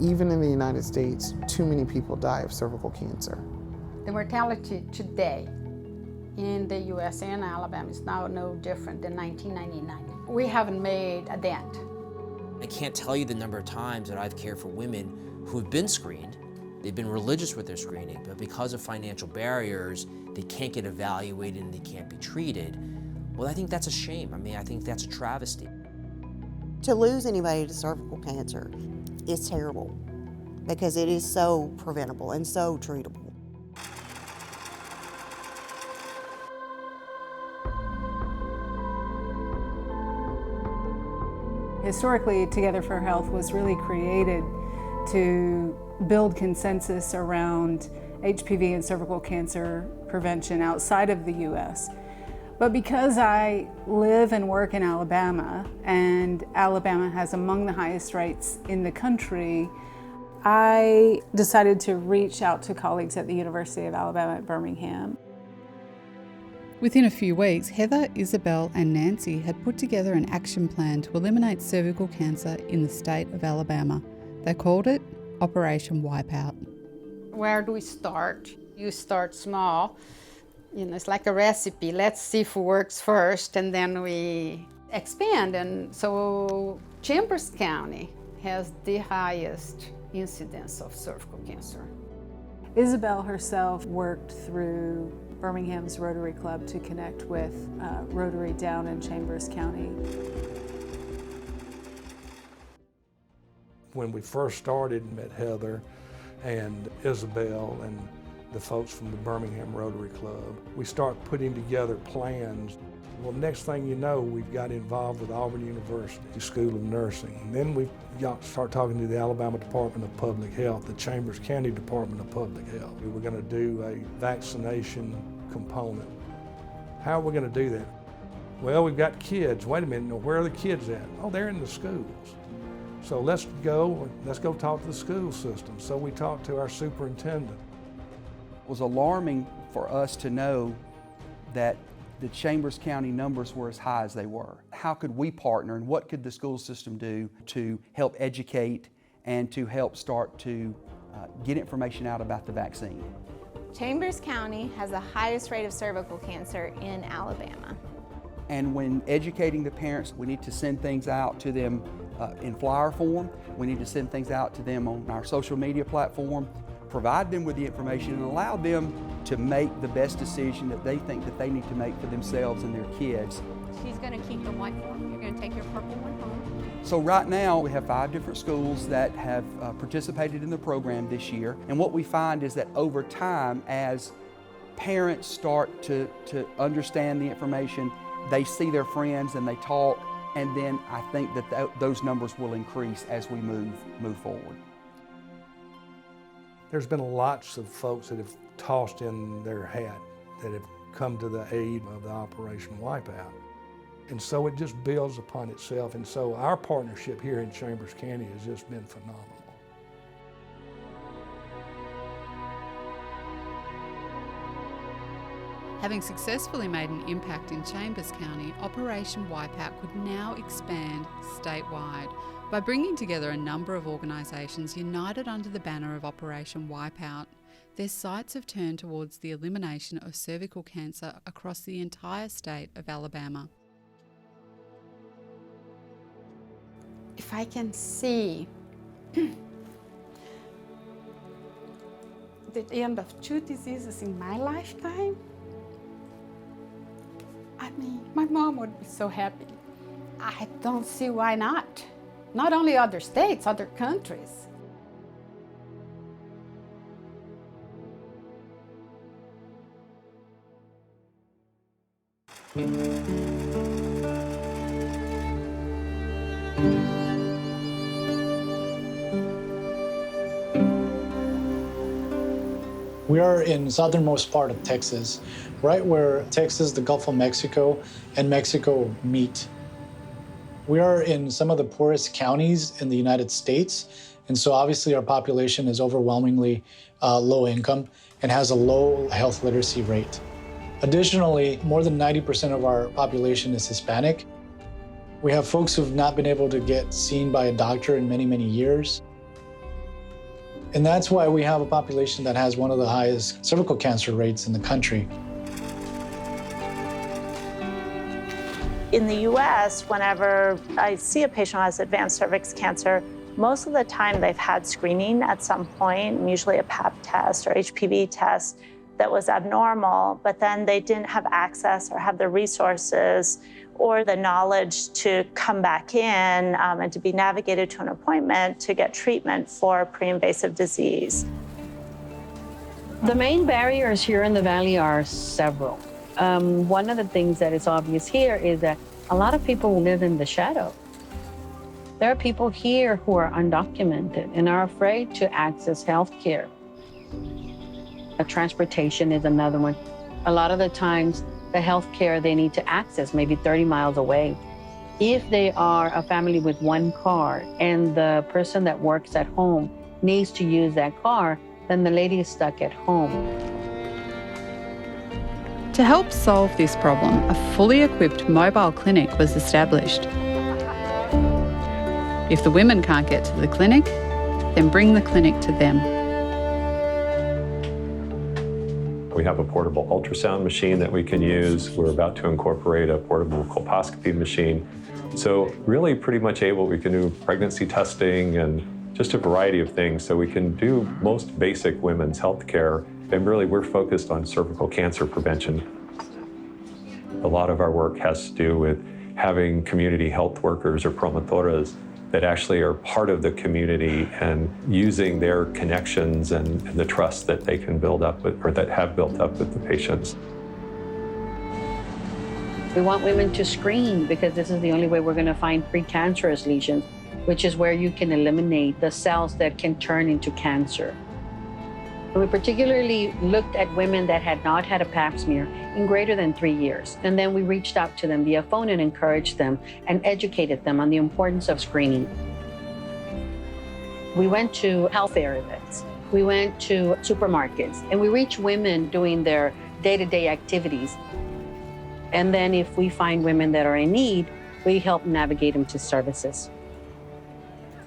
Even in the United States, too many people die of cervical cancer. The mortality today in the US and Alabama is now no different than 1999. We haven't made a dent. I can't tell you the number of times that I've cared for women who have been screened. They've been religious with their screening, but because of financial barriers, they can't get evaluated and they can't be treated. Well, I think that's a shame. I mean, I think that's a travesty. To lose anybody to cervical cancer is terrible because it is so preventable and so treatable. Historically, Together for Health was really created to build consensus around HPV and cervical cancer prevention outside of the US. But because I live and work in Alabama, and Alabama has among the highest rates in the country, I decided to reach out to colleagues at the University of Alabama at Birmingham. Within a few weeks, Heather, Isabel and Nancy had put together an action plan to eliminate cervical cancer in the state of Alabama. They called it Operation Wipeout. Where do we start? You start small. You know, it's like a recipe. Let's see if it works first, and then we expand. And so Chambers County has the highest incidence of cervical cancer. Isabel herself worked through Birmingham's Rotary Club to connect with Rotary down in Chambers County. When we first started, met Heather and Isabel and the folks from the Birmingham Rotary Club, we start putting together plans. Well, next thing you know, we've got involved with Auburn University School of Nursing. And then we start talking to the Alabama Department of Public Health, the Chambers County Department of Public Health. We were going to do a vaccination component. How are we going to do that? Well, we've got kids. Wait a minute, where are the kids at? Oh, they're in the schools. So let's go talk to the school system. So we talked to our superintendent. It was alarming for us to know that the Chambers County numbers were as high as they were. How could we partner, and what could the school system do to help educate and to help start to get information out about the vaccine? Chambers County has the highest rate of cervical cancer in Alabama. And when educating the parents, we need to send things out to them in flyer form. We need to send things out to them on our social media platform, provide them with the information and allow them to make the best decision that they think that they need to make for themselves and their kids. She's going to keep your white one. You're going to take your purple one home. So right now we have 5 different schools that have participated in the program this year. And what we find is that over time, as parents start to understand the information, they see their friends and they talk, and then I think that those numbers will increase as we move forward. There's been lots of folks that have tossed in their hat that have come to the aid of the Operation Wipeout. And so it just builds upon itself. And so our partnership here in Chambers County has just been phenomenal. Having successfully made an impact in Chambers County, Operation Wipeout could now expand statewide by bringing together a number of organisations united under the banner of Operation Wipeout. Their sights have turned towards the elimination of cervical cancer across the entire state of Alabama. If I can see the end of 2 diseases in my lifetime, I mean, my mom would be so happy. I don't see why not. Not only other states, other countries. We are in the southernmost part of Texas, right where Texas, the Gulf of Mexico, and Mexico meet. We are in some of the poorest counties in the United States, and so obviously our population is overwhelmingly low income and has a low health literacy rate. Additionally, more than 90% of our population is Hispanic. We have folks who've not been able to get seen by a doctor in many, many years. And that's why we have a population that has one of the highest cervical cancer rates in the country. In the US, whenever I see a patient who has advanced cervix cancer, most of the time they've had screening at some point, usually a Pap test or HPV test that was abnormal, but then they didn't have access or have the resources or the knowledge to come back in and to be navigated to an appointment to get treatment for pre-invasive disease. The main barriers here in the Valley are several. One of the things that is obvious here is that a lot of people live in the shadow. There are people here who are undocumented and are afraid to access health care. Transportation is another one. A lot of the times, the health care they need to access maybe 30 miles away. If they are a family with one car and the person that works at home needs to use that car, then the lady is stuck at home. To help solve this problem, a fully equipped mobile clinic was established. If the women can't get to the clinic, then bring the clinic to them. We have a portable ultrasound machine that we can use. We're about to incorporate a portable colposcopy machine. So really pretty much able, we can do pregnancy testing and just a variety of things. So we can do most basic women's health care. And really we're focused on cervical cancer prevention. A lot of our work has to do with having community health workers or promotoras that actually are part of the community and using their connections and the trust that they can build up with, or that have built up with the patients. We want women to screen because this is the only way we're going to find precancerous lesions, which is where you can eliminate the cells that can turn into cancer. We particularly looked at women that had not had a pap smear in greater than 3 years. And then we reached out to them via phone and encouraged them and educated them on the importance of screening. We went to health fair events. We went to supermarkets, and we reached women doing their day-to-day activities. And then if we find women that are in need, we help navigate them to services.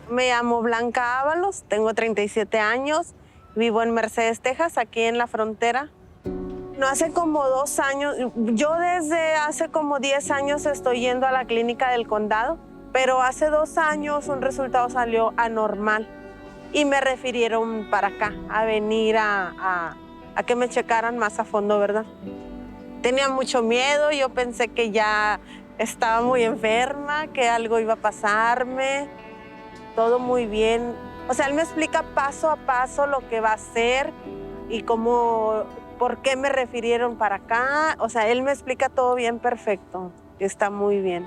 Me llamo Blanca Ábalos, tengo 37 años. Vivo en Mercedes, Texas, aquí en la frontera. No hace como 2 años, yo desde hace como 10 años estoy yendo a la clínica del condado, pero hace 2 años un resultado salió anormal y me refirieron para acá, a venir a que me checaran más a fondo, ¿verdad? Tenía mucho miedo, yo pensé que ya estaba muy enferma, que algo iba a pasarme, todo muy bien. O sea, él me explica paso a paso lo que va a hacer y cómo, por qué me refirieron para acá. O sea, él me explica todo bien perfecto. Está muy bien.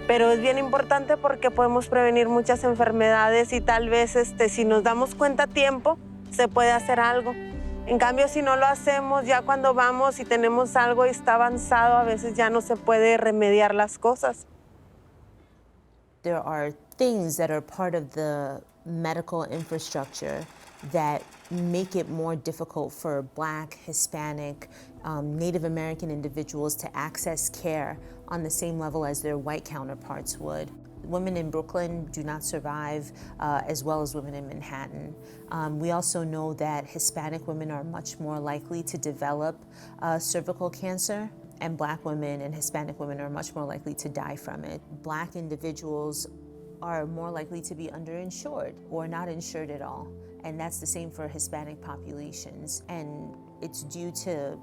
Pero es bien importante porque podemos prevenir muchas enfermedades y tal vez si nos damos cuenta a tiempo, se puede hacer algo. En cambio, si no lo hacemos, ya cuando vamos y tenemos algo y está avanzado, a veces ya no se puede remediar las cosas. There are things that are part of the medical infrastructure that make it more difficult for Black, Hispanic, Native American individuals to access care on the same level as their white counterparts would. Women in Brooklyn do not survive as well as women in Manhattan. We also know that Hispanic women are much more likely to develop cervical cancer, and Black women and Hispanic women are much more likely to die from it. Black individuals are more likely to be underinsured or not insured at all. And that's the same for Hispanic populations. And it's due to,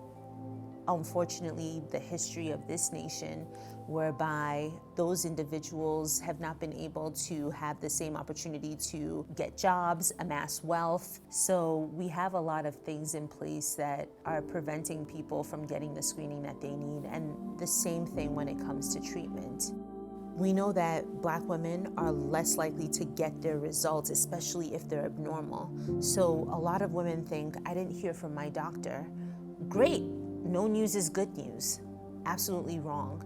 unfortunately, the history of this nation, whereby those individuals have not been able to have the same opportunity to get jobs, amass wealth. So we have a lot of things in place that are preventing people from getting the screening that they need. And the same thing when it comes to treatment. We know that Black women are less likely to get their results, especially if they're abnormal. So a lot of women think, I didn't hear from my doctor. Great, no news is good news. Absolutely wrong.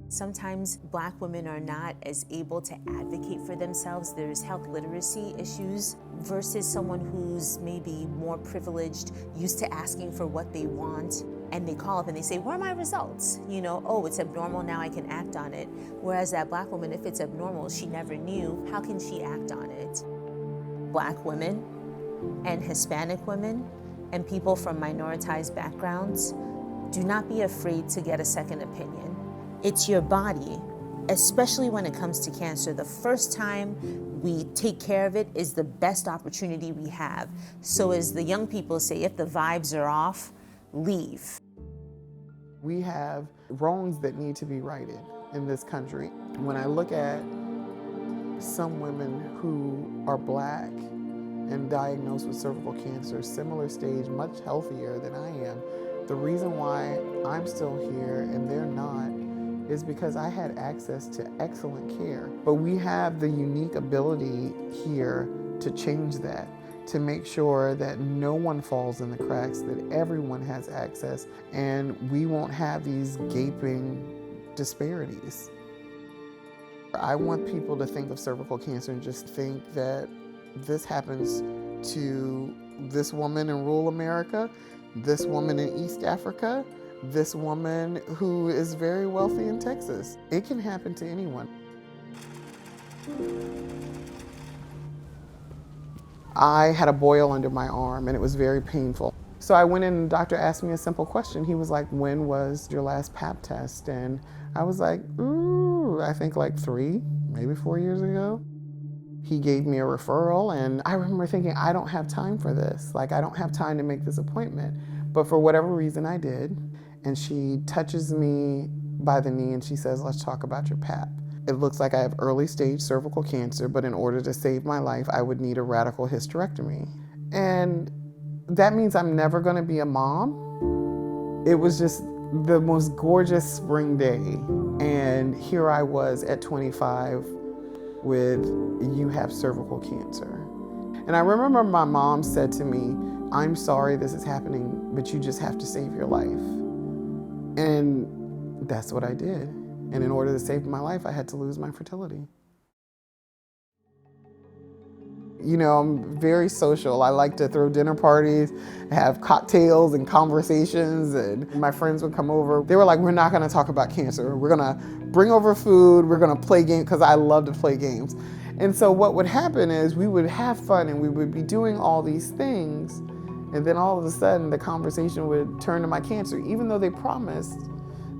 Sometimes Black women are not as able to advocate for themselves. There's health literacy issues versus someone who's maybe more privileged, used to asking for what they want, and they call up and they say, where are my results? You know, oh, it's abnormal, now I can act on it. Whereas that Black woman, if it's abnormal, she never knew, how can she act on it? Black women and Hispanic women and people from minoritized backgrounds, do not be afraid to get a second opinion. It's your body, especially when it comes to cancer. The first time we take care of it is the best opportunity we have. So as the young people say, if the vibes are off, leave. We have wrongs that need to be righted in this country. When I look at some women who are Black and diagnosed with cervical cancer, similar stage, much healthier than I am, the reason why I'm still here and they're not is because I had access to excellent care. But we have the unique ability here to change that, to make sure that no one falls in the cracks, that everyone has access, and we won't have these gaping disparities. I want people to think of cervical cancer and just think that this happens to this woman in rural America, this woman in East Africa, this woman who is very wealthy in Texas. It can happen to anyone. I had a boil under my arm and it was very painful. So I went in and the doctor asked me a simple question. He was like, when was your last Pap test? And I was like, ooh, I think like 3, maybe 4 years ago. He gave me a referral and I remember thinking, I don't have time for this. Like, I don't have time to make this appointment. But for whatever reason I did. And she touches me by the knee and she says, let's talk about your Pap. It looks like I have early stage cervical cancer, but in order to save my life, I would need a radical hysterectomy. And that means I'm never gonna be a mom. It was just the most gorgeous spring day. And here I was at 25 with, you have cervical cancer. And I remember my mom said to me, I'm sorry this is happening, but you just have to save your life. And that's what I did. And in order to save my life, I had to lose my fertility. You know, I'm very social. I like to throw dinner parties, have cocktails and conversations, and my friends would come over. They were like, we're not gonna talk about cancer. We're gonna bring over food, we're gonna play games, because I love to play games. And so what would happen is we would have fun and we would be doing all these things, and then all of a sudden the conversation would turn to my cancer, even though they promised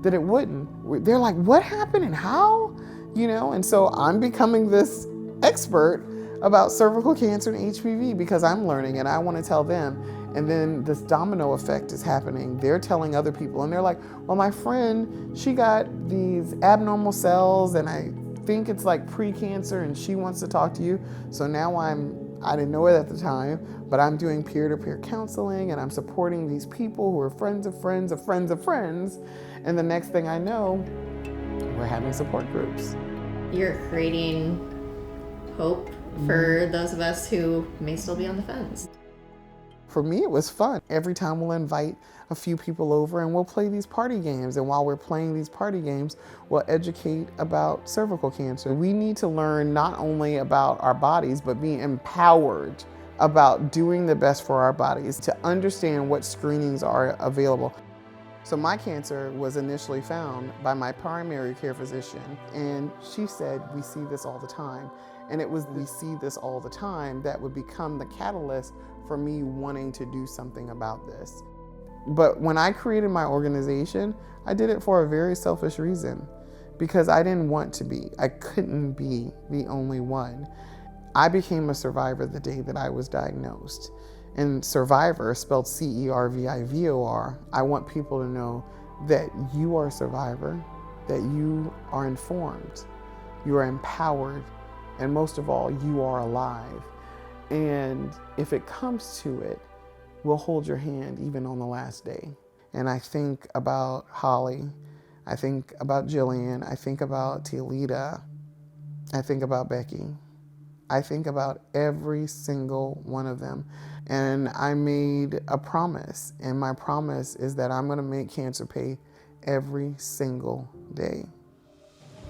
that it wouldn't. They're like, what happened and how? You know, and so I'm becoming this expert about cervical cancer and HPV because I'm learning and I want to tell them. And then this domino effect is happening. They're telling other people and they're like, well, my friend, she got these abnormal cells and I think it's like pre-cancer and she wants to talk to you. So now I didn't know it at the time, but I'm doing peer-to-peer counseling and I'm supporting these people who are friends of friends of friends of friends. And the next thing I know, we're having support groups. You're creating hope for those of us who may still be on the fence. For me, it was fun. Every time we'll invite a few people over and we'll play these party games. And while we're playing these party games, we'll educate about cervical cancer. We need to learn not only about our bodies, but be empowered about doing the best for our bodies, to understand what screenings are available. So my cancer was initially found by my primary care physician, and she said, we see this all the time. And it was we see this all the time that would become the catalyst for me wanting to do something about this. But when I created my organization, I did it for a very selfish reason, because I didn't want to be. I couldn't be the only one. I became a survivor the day that I was diagnosed. And survivor, spelled C-E-R-V-I-V-O-R, I want people to know that you are a survivor, that you are informed, you are empowered, and most of all, you are alive. And if it comes to it, we'll hold your hand even on the last day. And I think about Holly, I think about Jillian, I think about Tialita, I think about Becky. I think about every single one of them. And I made a promise, and my promise is that I'm gonna make cancer pay every single day.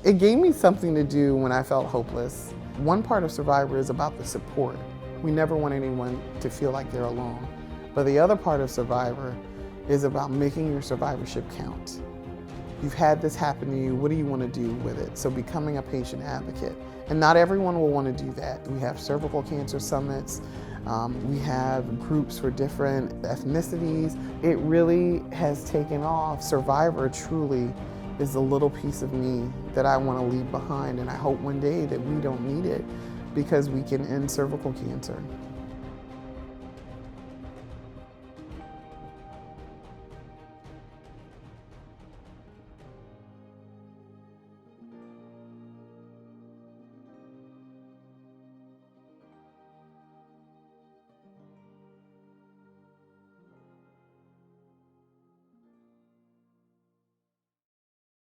It gave me something to do when I felt hopeless. One part of Survivor is about the support. We never want anyone to feel like they're alone. But the other part of Survivor is about making your survivorship count. You've had this happen to you, what do you want to do with it? So becoming a patient advocate. And not everyone will want to do that. We have cervical cancer summits, we have groups for different ethnicities. It really has taken off. Survivor truly is a little piece of me that I want to leave behind, and I hope one day that we don't need it because we can end cervical cancer.